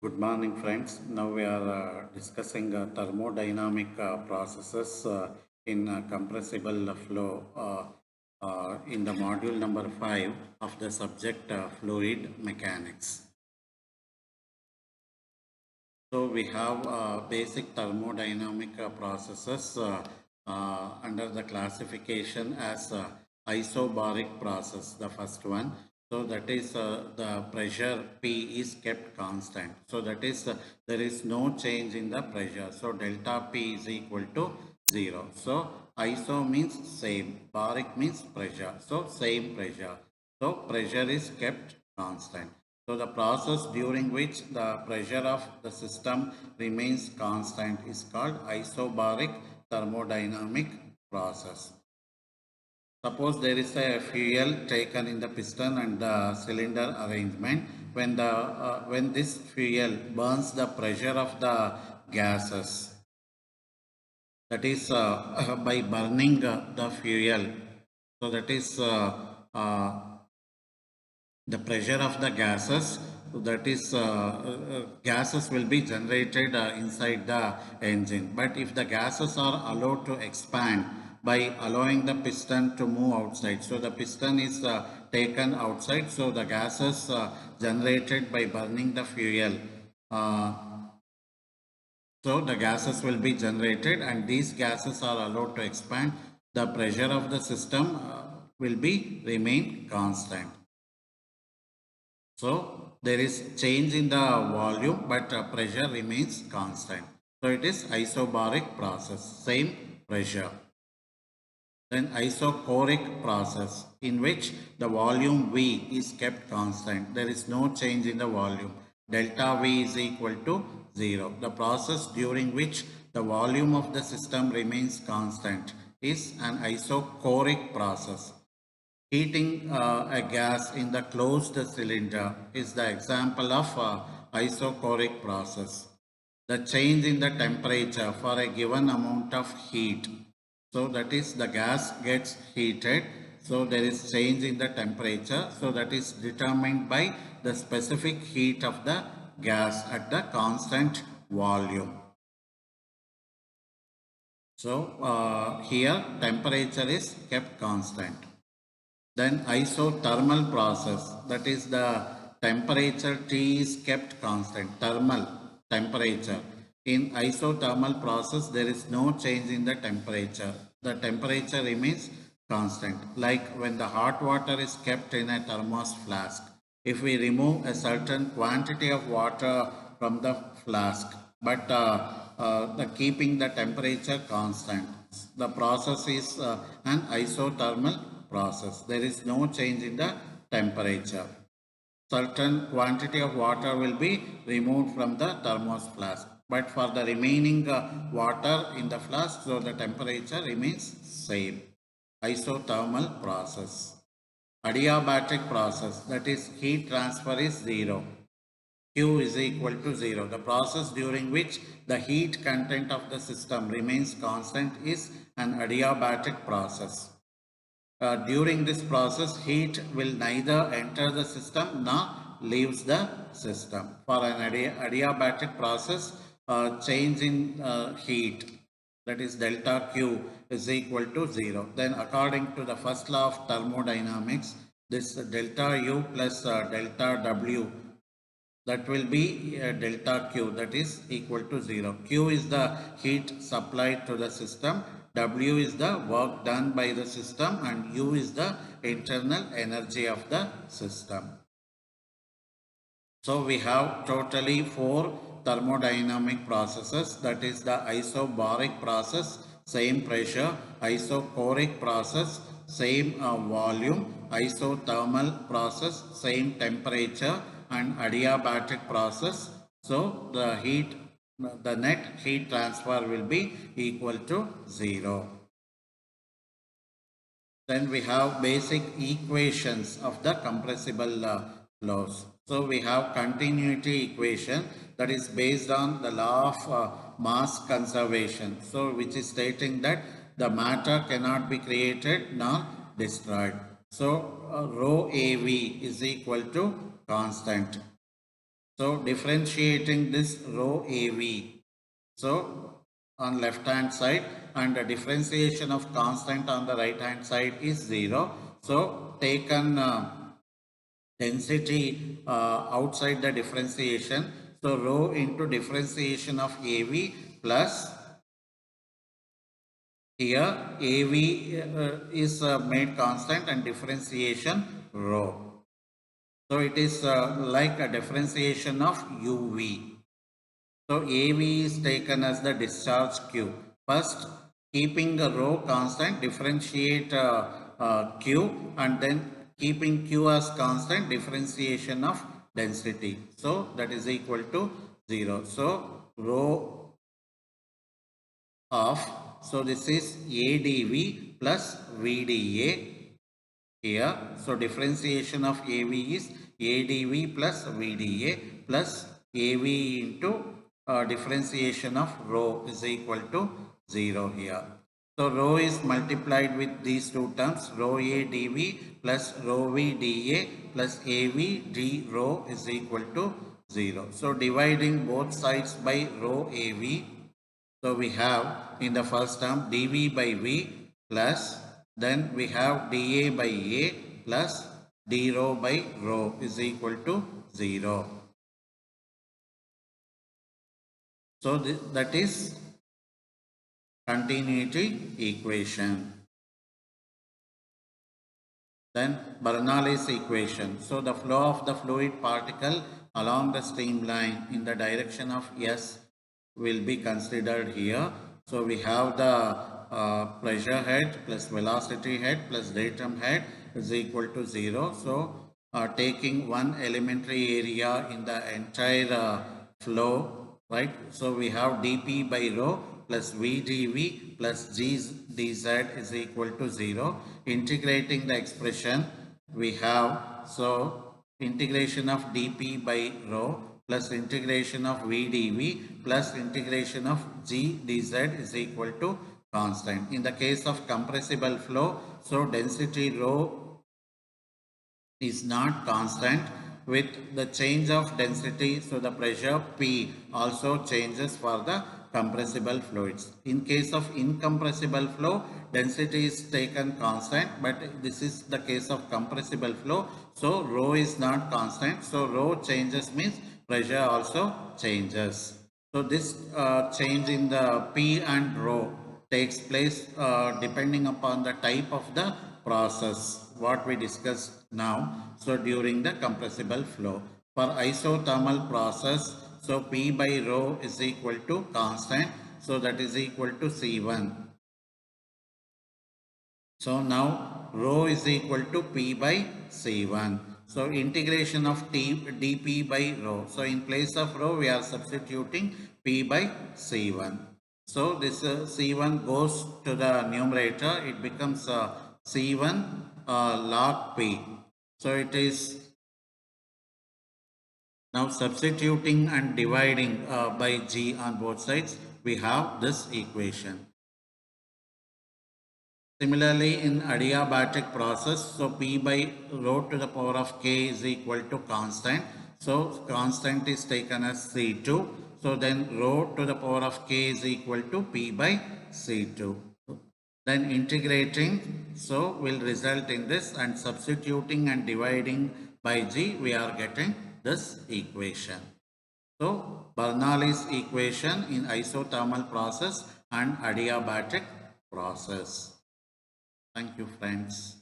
Good morning, friends. Now we are discussing thermodynamic processes in compressible flow in the module number 5 of the subject fluid mechanics. So we have basic thermodynamic processes under the classification as isobaric process, the first one. So that is the pressure P is kept constant. So that is there is no change in the pressure. So delta P is equal to 0. So iso means same, baric means pressure. So same pressure. So pressure is kept constant. So the process during which the pressure of the system remains constant is called isobaric thermodynamic process. Suppose there is a fuel taken in the piston and the cylinder arrangement. When this fuel burns the pressure of the gases, that is by burning the fuel. So that is the pressure of the gases, that is gases will be generated inside the engine, but if the gases are allowed to expand by allowing the piston to move outside, so the piston is taken outside, so the gases generated by burning the fuel, uh, so the gases will be generated and these gases are allowed to expand. The pressure of the system will be remain constant. So there is change in the volume, but pressure remains constant. So it is isobaric process, same pressure. Then isochoric process, in which the volume V is kept constant. There is no change in the volume. Delta V is equal to 0. The process during which the volume of the system remains constant is an isochoric process. Heating a gas in the closed cylinder is the example of isochoric process. The change in the temperature for a given amount of heat. So that is the gas gets heated. So there is change in the temperature. So that is determined by the specific heat of the gas at the constant volume. So here temperature is kept constant. Then isothermal process, that is the temperature T is kept constant, thermal temperature. In isothermal process, there is no change in the temperature. The temperature remains constant. Like when the hot water is kept in a thermos flask. If we remove a certain quantity of water from the flask, but keeping the temperature constant, the process is an isothermal process. There is no change in the temperature. Certain quantity of water will be removed from the thermos flask, but for the remaining water in the flask, so the temperature remains same. Isothermal process. Adiabatic process, that is heat transfer is 0. Q is equal to 0. The process during which the heat content of the system remains constant is an adiabatic process. During this process, heat will neither enter the system nor leaves the system. For an adiabatic process, change in heat, that is delta Q, is equal to 0. Then according to the first law of thermodynamics, this delta U plus delta W, that will be delta Q, that is equal to 0. Q is the heat supplied to the system, W is the work done by the system, and U is the internal energy of the system. So we have totally 4 thermodynamic processes, that is the isobaric process, same pressure, isochoric process, same volume, isothermal process, same temperature, and adiabatic process. So the net heat transfer will be equal to 0. Then we have basic equations of the compressible flows. So we have continuity equation, that is based on the law of mass conservation. So which is stating that the matter cannot be created nor destroyed. So rho AV is equal to constant. So differentiating this rho AV. So on left hand side, and the differentiation of constant on the right hand side is 0. So taken density outside the differentiation. So rho into differentiation of AV plus here AV is made constant and differentiation rho. So it is like a differentiation of UV. So AV is taken as the discharge Q. First, keeping the rho constant, differentiate Q, and then keeping Q as constant, differentiation of density. So that is equal to 0. So rho of, so this is AdV plus VdA here. So differentiation of AV is AdV plus VdA plus AV into differentiation of rho is equal to 0 here. So rho is multiplied with these two terms, rho A dV plus rho V dA plus AV d rho is equal to 0. So dividing both sides by rho AV, so we have in the first term dV by V plus, then we have dA by A plus d rho by rho is equal to 0. So that is continuity equation. Then Bernoulli's equation. So the flow of the fluid particle along the streamline in the direction of S will be considered here. So we have the pressure head plus velocity head plus datum head is equal to 0. So taking one elementary area in the entire flow, right? So we have dP by rho plus VdV plus Gdz is equal to 0. Integrating the expression we have, so integration of dP by rho plus integration of VdV plus integration of Gdz is equal to constant. In the case of compressible flow, so density rho is not constant. With the change of density, so the pressure P also changes for the compressible fluids. In case of incompressible flow, density is taken constant, but this is the case of compressible flow. So rho is not constant. So rho changes means pressure also changes. So this change in the P and rho takes place depending upon the type of the process what we discussed now. So during the compressible flow, for isothermal process, so P by rho is equal to constant, so that is equal to C1. So now rho is equal to P by C1. So integration of dP by rho. So in place of rho we are substituting P by C1. So this C1 goes to the numerator, it becomes C1 log P. So it is now substituting and dividing by G on both sides, we have this equation. Similarly, in adiabatic process, so P by rho to the power of K is equal to constant. So constant is taken as C2. So then rho to the power of K is equal to P by C2. Then integrating, so will result in this, and substituting and dividing by G, we are getting this equation. So Bernoulli's equation in isothermal process and adiabatic process. Thank you, friends.